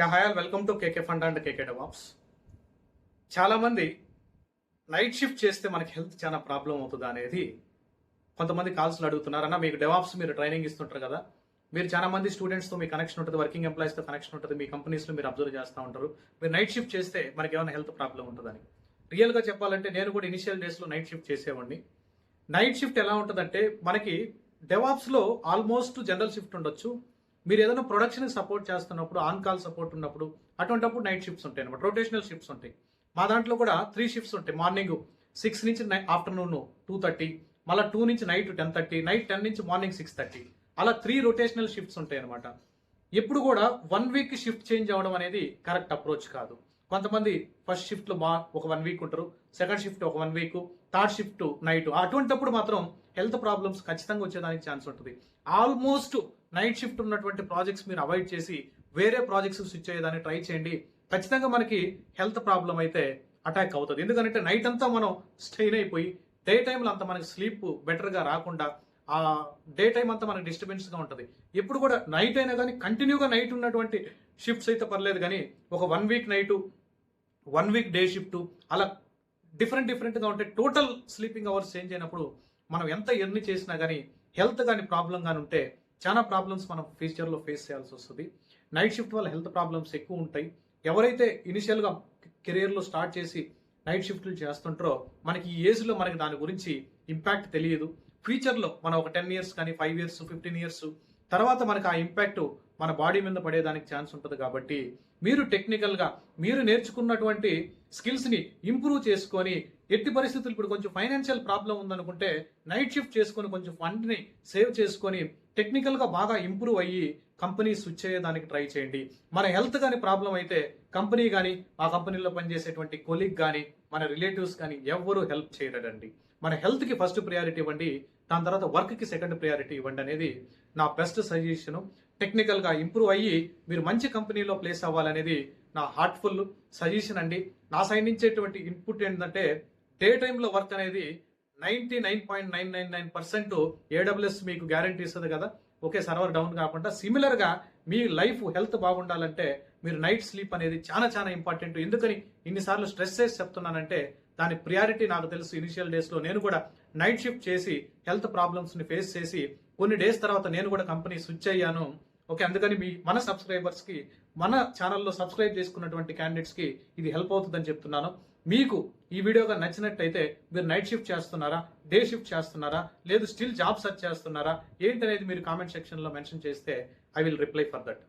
Hi all welcome to KK fund and KK DevOps. చాలా మంది night shift చేస్తే మనకి హెల్త్ చాలా ప్రాబ్లం అవుతుందా అనేది కొంతమంది కాల్స్లో అడుగుతున్నారు. అన్న మీకు డెవాప్స్ మీరు ట్రైనింగ్ ఇస్తుంటారు కదా, మీరు చాలా మంది స్టూడెంట్స్తో మీ కనెక్షన్ ఉంటుంది, వర్కింగ్ ఎంప్లాయీస్తో కనెక్షన్ ఉంటుంది, మీ కంపెనీస్లో మీరు అబ్జర్వ్ చేస్తూ ఉంటారు. మీరు నైట్ షిఫ్ట్ చేస్తే మనకి ఏమైనా హెల్త్ ప్రాబ్లం ఉంటుందని. రియల్గా చెప్పాలంటే నేను కూడా ఇనిషియల్ డేస్లో నైట్ షిఫ్ట్ చేసేవాడిని. నైట్ షిఫ్ట్ ఎలా ఉంటుందంటే మనకి డెవాప్స్లో ఆల్మోస్ట్ జనరల్ షిఫ్ట్ ఉండొచ్చు. మీరు ఏదైనా ప్రొడక్షన్ సపోర్ట్ చేస్తున్నప్పుడు, ఆన్ కాల్ సపోర్ట్ ఉన్నప్పుడు అటువంటిప్పుడు నైట్ షిఫ్ట్స్ ఉంటాయి అనమాట. రొటేషనల్ షిఫ్ట్స్ ఉంటాయి. మా దాంట్లో కూడా 3 షిఫ్ట్స్ ఉంటాయి. మార్నింగ్ 6 నుంచి ఆఫ్టర్నూన్ 2:30, మళ్ళీ 2 నుంచి నైట్ 10:30, నైట్ 10 నుంచి మార్నింగ్ 6:30, అలా 3 రొటేషనల్ షిఫ్ట్స్ ఉంటాయి అనమాట. ఎప్పుడు కూడా 1 వీక్ షిఫ్ట్ చేంజ్ అవ్వడం అనేది కరెక్ట్ అప్రోచ్ కాదు. కొంతమంది ఫస్ట్ షిఫ్ట్ లో ఒక 1 వీక్ ఉంటారు, సెకండ్ షిఫ్ట్ ఒక 1 వీక్, థర్డ్ షిఫ్ట్ నైట్. అటువంటిప్పుడు మాత్రం హెల్త్ ప్రాబ్లమ్స్ ఖచ్చితంగా వచ్చేదానికి ఛాన్స్ ఉంటుంది. ఆల్మోస్ట్ నైట్ షిఫ్ట్ ఉన్నటువంటి ప్రాజెక్ట్స్ మీరు అవాయిడ్ చేసి వేరే ప్రాజెక్ట్స్ స్విచ్ అయ్యేదాన్ని ట్రై చేయండి. ఖచ్చితంగా మనకి హెల్త్ ప్రాబ్లం అయితే అటాక్ అవుతుంది. ఎందుకంటే నైట్ అంతా మనం స్ట్రెయిన్ అయిపోయి డే టైంలో అంత మనకి స్లీప్ బెటర్గా రాకుండా ఆ డే టైం అంతా మనకి డిస్టర్బెన్స్గా ఉంటుంది. ఎప్పుడు కూడా నైట్ అయినా కానీ కంటిన్యూగా నైట్ ఉన్నటువంటి షిఫ్ట్స్ అయితే పర్లేదు, కానీ ఒక 1 week night, 1 week day shift, అలా డిఫరెంట్గా ఉంటే టోటల్ స్లీపింగ్ అవర్స్ చేంజ్ అయినప్పుడు మనం ఎంత ఎర్ని చేసినా కానీ హెల్త్ కానీ ప్రాబ్లం కానీ ఉంటే చాలా ప్రాబ్లమ్స్ మనం ఫ్యూచర్లో ఫేస్ చేయాల్సి వస్తుంది. నైట్ షిఫ్ట్ వల్ల హెల్త్ ప్రాబ్లమ్స్ ఎక్కువ ఉంటాయి. ఎవరైతే ఇనిషియల్గా కెరియర్లో స్టార్ట్ చేసి నైట్ షిఫ్ట్లు చేస్తుంటారో మనకి ఈ ఏజ్లో మనకి దాని గురించి ఇంపాక్ట్ తెలియదు. ఫ్యూచర్లో మనం ఒక 10 ఇయర్స్ కానీ 5 ఇయర్స్ 15 ఇయర్స్ తర్వాత మనకు ఆ ఇంపాక్ట్ మన బాడీ మీద పడేదానికి ఛాన్స్ ఉంటుంది. కాబట్టి మీరు టెక్నికల్గా మీరు నేర్చుకున్నటువంటి స్కిల్స్ని ఇంప్రూవ్ చేసుకొని, ఎట్టి పరిస్థితులు ఇప్పుడు కొంచెం ఫైనాన్షియల్ ప్రాబ్లం ఉందనుకుంటే నైట్ షిఫ్ట్ చేసుకొని కొంచెం ఫండ్ని సేవ్ చేసుకొని టెక్నికల్గా బాగా ఇంప్రూవ్ అయ్యి కంపెనీ స్విచ్ అయ్యేదానికి ట్రై చేయండి. మన హెల్త్ కానీ ప్రాబ్లం అయితే కంపెనీ కానీ ఆ కంపెనీలో పనిచేసేటువంటి కొలీగ్ కానీ మన రిలేటివ్స్ కానీ ఎవ్వరూ హెల్ప్ చేయరండి. మన హెల్త్కి ఫస్ట్ ప్రయారిటీ ఇవ్వండి, దాని తర్వాత వర్క్కి సెకండ్ ప్రయారిటీ ఇవ్వండి అనేది నా బెస్ట్ సజెషను. టెక్నికల్గా ఇంప్రూవ్ అయ్యి మీరు మంచి కంపెనీలో ప్లేస్ అవ్వాలనేది నా హార్ట్ఫుల్ సజెషన్ అండి. నా సైడ్ నుంచేటువంటి ఇన్పుట్ ఏంటంటే డే టైంలో వర్క్ అనేది 99.999% ఏడబ్ల్యూఎస్ మీకు గ్యారంటీ ఇస్తుంది కదా. ఓకే, సర్వర్ డౌన్ కాకుండా సిమిలర్గా మీ లైఫ్ హెల్త్ బాగుండాలంటే మీరు నైట్ స్లీప్ అనేది చాలా ఇంపార్టెంట్. ఎందుకని ఇన్నిసార్లు స్ట్రెస్ చేసి చెప్తున్నానంటే దాని ప్రియారిటీ నాకు తెలుసు. ఇనిషియల్ డేస్లో నేను కూడా నైట్ షిఫ్ట్ చేసి హెల్త్ ప్రాబ్లమ్స్ని ఫేస్ చేసి కొన్ని డేస్ తర్వాత నేను కూడా కంపెనీ స్విచ్ అయ్యాను. ఓకే, అందుకని మన సబ్స్క్రైబర్స్కి, మన ఛానల్లో సబ్స్క్రైబ్ చేసుకున్నటువంటి క్యాండిడేట్స్కి ఇది హెల్ప్ అవుతుందని చెప్తున్నాను. మీకు ఈ వీడియోగా నచ్చినట్టయితే మీరు నైట్ షిఫ్ట్ చేస్తున్నారా, డే షిఫ్ట్ చేస్తున్నారా, లేదు స్టిల్ జాబ్ సెర్చ్ చేస్తున్నారా ఏంటనేది మీరు కామెంట్ సెక్షన్లో మెన్షన్ చేస్తే I will reply for that.